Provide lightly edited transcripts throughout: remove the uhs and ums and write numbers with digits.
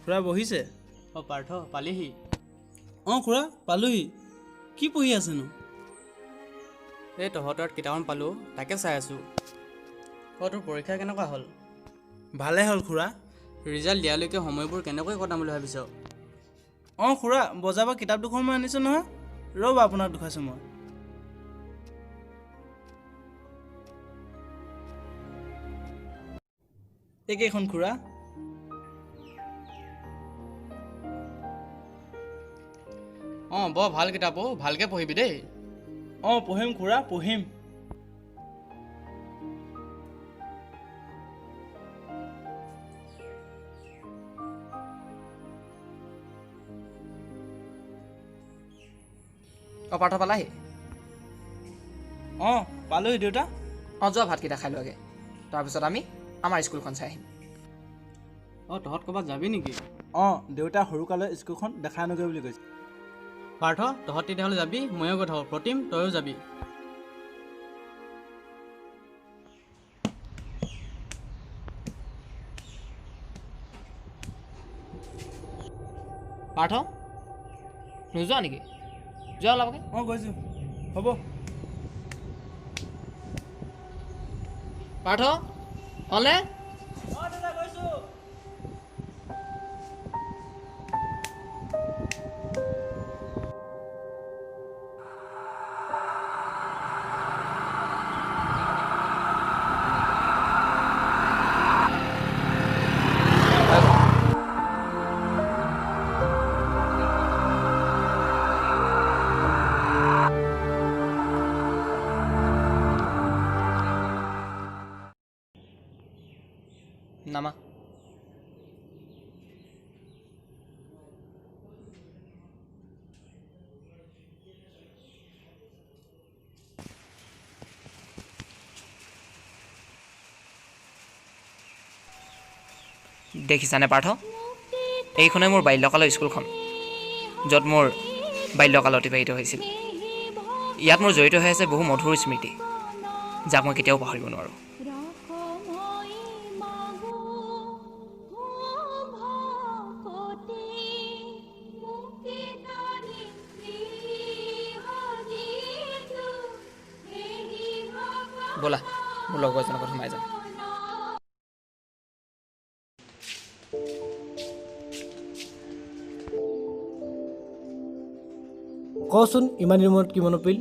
খুৰা বহিছে? পাৰ্থ পালিহি? খুৰা পালোহি। কি পঢ়ি আছেনো? এই তহঁতৰ কিতাপখন পালোঁ, তাকে চাই আছোঁ। তোৰ পৰীক্ষা কেনেকুৱা হ'ল? ভালে হ'ল খুৰা। ৰিজাল্ট দিয়ালৈকে সময়বোৰ কেনেকৈ কটাম বুলি ভাবিছ? খুৰা বজাৰৰ পৰা কিতাপ দুখনমান আনিছোঁ নহয়। ৰ'ব আপোনাক দেখুৱাইছোঁ মই। এইকেইখন খুৰা। বৰ ভাল কিতাপ ভালকৈ পঢ়িবি দেই। পঢ়িম খুৰা, পঢ়িম। পাৰ্থ পালাহি? পালোহি দেউতা। যোৱা ভাতকেইটা খাই লোৱাগে, তাৰপিছত আমি আমাৰ স্কুলখন চাই আহিম। তহঁত ক'ৰবাত যাবি নেকি? দেউতা সৰুকালৰ স্কুলখন দেখাই আনোগৈ বুলি কৈছে। পাৰ্থ তহঁত তেতিয়াহ'লে যাবি, ময়ো গৈ থাকোঁ। প্ৰতিম তয়ো যাবি। পাৰ্থ নোযোৱা নেকি? যোৱা ওলাবগে। গৈছোঁ। হ'ব। পাৰ্থ হ'লে দেউতা গৈছোঁ। নামা। দেখিছানে পাৰ্থ, এইখনেই মোৰ বাল্যকালৰ স্কুলখন, য'ত মোৰ বাল্যকাল অতিবাহিত হৈছিল। ইয়াত মোৰ জড়িত হৈ আছে বহু মধুৰ স্মৃতি, যাক মই কেতিয়াও পাহৰিব নোৱাৰোঁ। ব'লা মোৰ লগৰ এজনৰ কথা সোমাই যাম। কচোন ইমান দিনৰ মূৰত কি মনত পৰিল?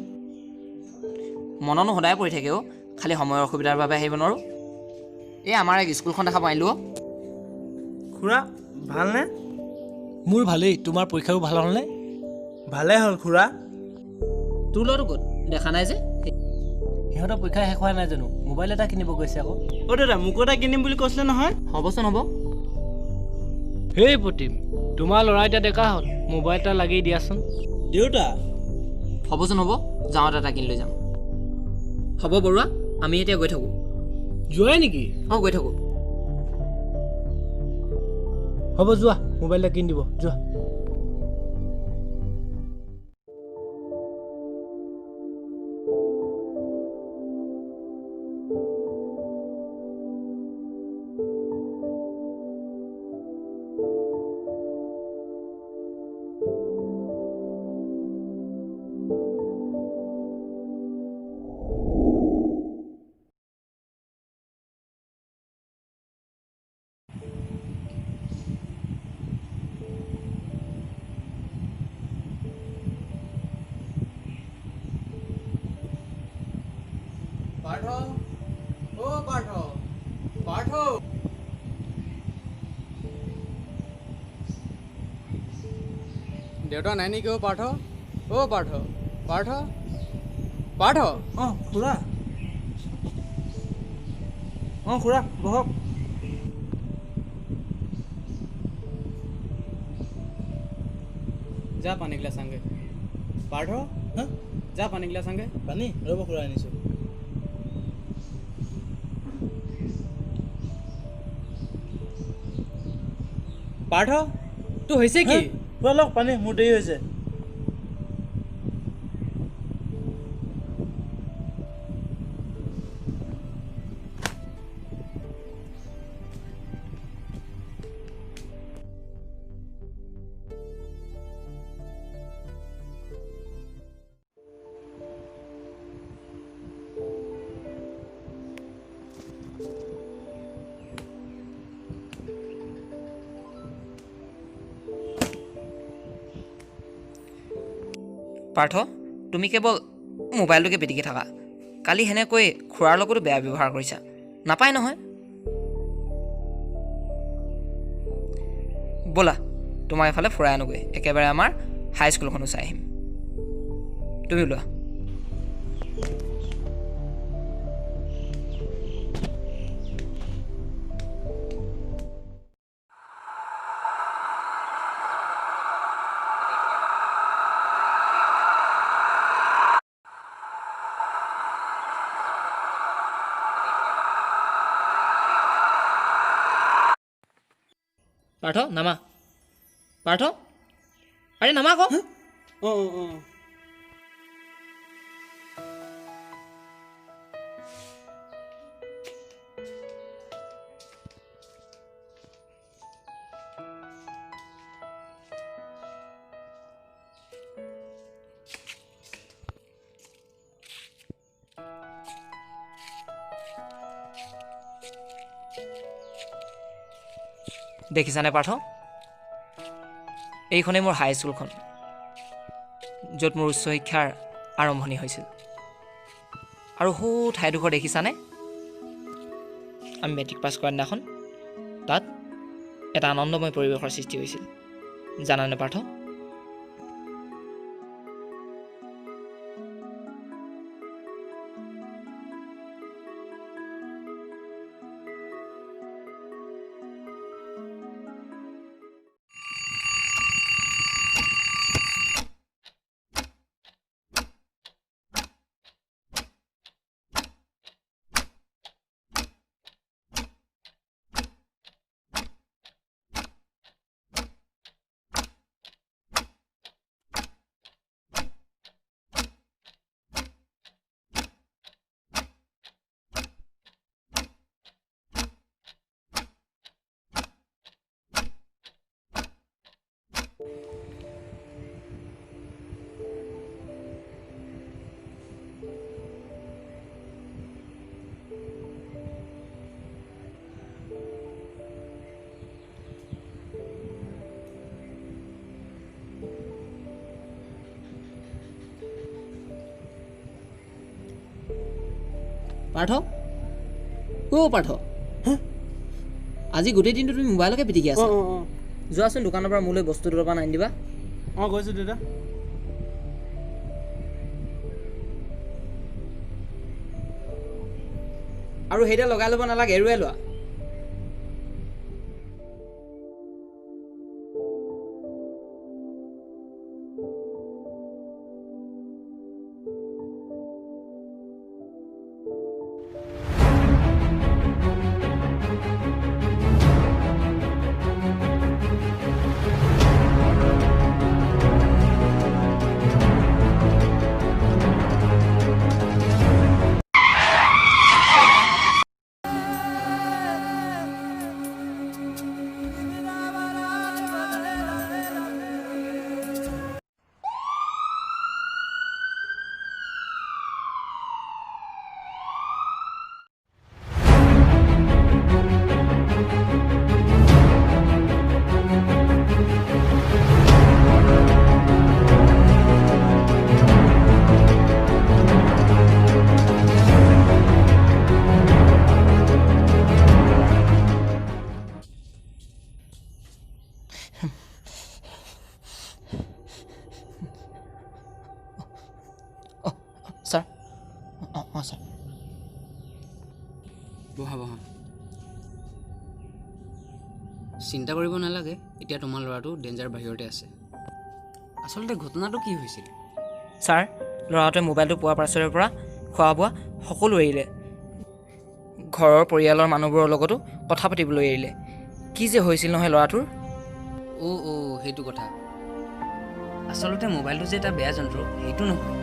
মননো সদায় পৰি থাকে খালি সময়ৰ অসুবিধাৰ বাবে আহিব নোৱাৰোঁ। এই আমাৰ এক স্কুলখন দেখা পাৰিলোঁ। খুৰা ভালনে? মোৰ ভালেই। তোমাৰ পৰীক্ষাবোৰ ভাল হ'লনে? ভালে হ'ল খুৰা। তোৰ ল'ৰাটো ক'ত দেখা নাই যে? সিহঁতৰ পৰীক্ষা শেষ হোৱা নাই জানো? মোবাইল এটা কিনিব গৈছে আকৌ। দেউতা মোকো এটা কিনিম বুলি কৈছিলে নহয়। হ'বচোন হ'ব। হেই প্ৰতিম, তোমাৰ ল'ৰা এতিয়া ডেকা হ'ল, মোবাইল এটা লাগি দিয়াচোন। দেউতা হ'বচোন হ'ব, যাওঁতে এটা কিনি লৈ যাম। হ'ব বৰুৱা, আমি এতিয়া গৈ থাকোঁ। যোৱাই নেকি? গৈ থাকোঁ। হ'ব যোৱা, মোবাইল এটা কিনি দিব যোৱা। পাৰ্থ অ' পাৰ্থ পাৰ্থ দেউতা নাই নেকি অ' পাৰ্থ অ' পাৰ্থ পাৰ্থ পাৰ্থ অঁ খুৰা অঁ খুৰা বহক যা পানীগিলা চাংগে পাৰ্থ হা যা পানীগিলা চাংগে পানী ৰ'ব খুৰা আনিছোঁ পাৰ্থ তোৰ হৈছে কি খুৰা লওক পানী মোৰ দেৰি হৈছে পাৰ্থ তুমি কেৱল মোবাইলটোকে পিটিকি থাকা কালি সেনেকৈ খুৰাৰ লগতো বেয়া ব্যৱহাৰ কৰিছা নাপায় নহয় ব'লা তোমাৰ এফালে ফুৰাই আনোগৈ একেবাৰে আমাৰ হাইস্কুলখনো চাই আহিম তুমি ওলোৱা পাৰ্থ নামা পাৰ্থ আৰে নামা আকৌ অঁ অঁ অঁ দেখিছানে পাৰ্থ এইখনেই মোৰ হাইস্কুলখন য'ত মোৰ উচ্চ শিক্ষাৰ আৰম্ভণি হৈছিল আৰু সৌ ঠাইডোখৰ দেখিছানে আমি মেট্ৰিক পাছ কৰা দিনাখন তাত এটা আনন্দময় পৰিৱেশৰ সৃষ্টি হৈছিল জানানে পাৰ্থ পাৰ্থ অ' পাৰ্থ আজি গোটেই দিনটো তুমি মোবাইলকে পিটিকি আছা অঁ অঁ অঁ যোৱাচোন দোকানৰ পৰা মোলৈ বস্তু দুটামান আনি দিবা অঁ গৈছোঁ দেউতা আৰু সেইডাল লগাই ল'ব নালাগে এৰুৱাই লোৱা বহা বহা। চিন্তা কৰিব নালাগে, এতিয়া তোমাৰ ল'ৰাটো ডেঞ্জাৰ বাহিৰতে আছে। আচলতে ঘটনাটো কি হৈছিল? ছাৰ, ল'ৰাটোৱে মোবাইলটো পোৱাৰ পাছৰে পৰা খোৱা বোৱা সকলো এৰিলে। ঘৰৰ পৰিয়ালৰ মানুহবোৰৰ লগতো কথা পাতিবলৈ এৰিলে। কি যে হৈছিল নহয় ল'ৰাটোৰ। সেইটো কথা। আচলতে মোবাইলটো যে এটা বেয়া যন্ত্ৰ সেইটো নহয়,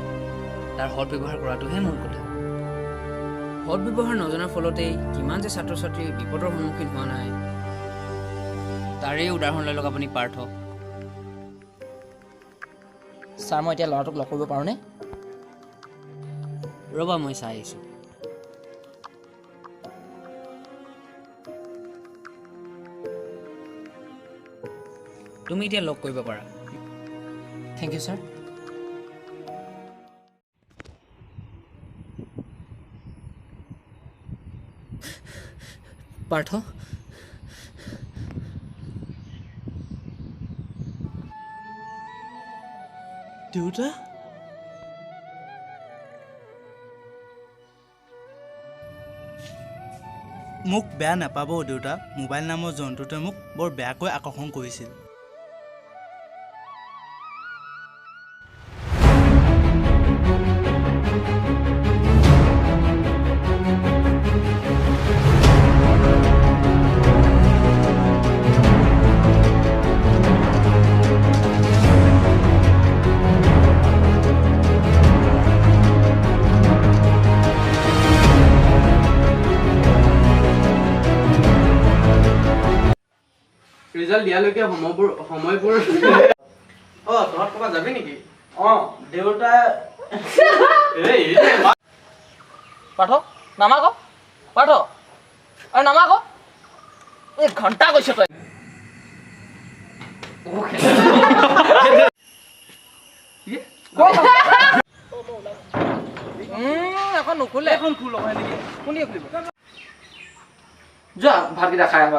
তাৰ সৎ ব্যৱহাৰ কৰাটোহে মূল কথা। সৎ ব্যৱহাৰ নজনাৰ ফলতেই কিমান যে ছাত্ৰ ছাত্ৰী বিপদৰ সন্মুখীন হোৱা নাই, তাৰে উদাহৰণ লৈ লওক আপুনি পাৰ্থ। ছাৰ, মই এতিয়া ল'ৰাটোক লগ কৰিব পাৰোঁনে? ৰ'বা, মই চাই আহিছোঁ। তুমি এতিয়া লগ কৰিব পাৰা। Thank U sir. পাৰ্থ, দেউতা? মোক বেয়া নাপাব দেউতা, মোবাইল নামৰ জন্তুটোৱে মোক বৰ বেয়াকৈ আকৰ্ষণ কৰিছিল। ৰিজাল্ট দিয়ালৈকে সময়বোৰ তহঁত ক'ৰবাত যাবি নেকি? দেউতা পাৰ্থ, নামা আকৌ। পাৰ্থ, আৰু নামা আকৌ। এই ঘণ্টা কৈছ তই। এখন নুখোলে। এখন খোল নেকি? কোনে খুলিব? যোৱা ভাতকেইটা খাই আহা।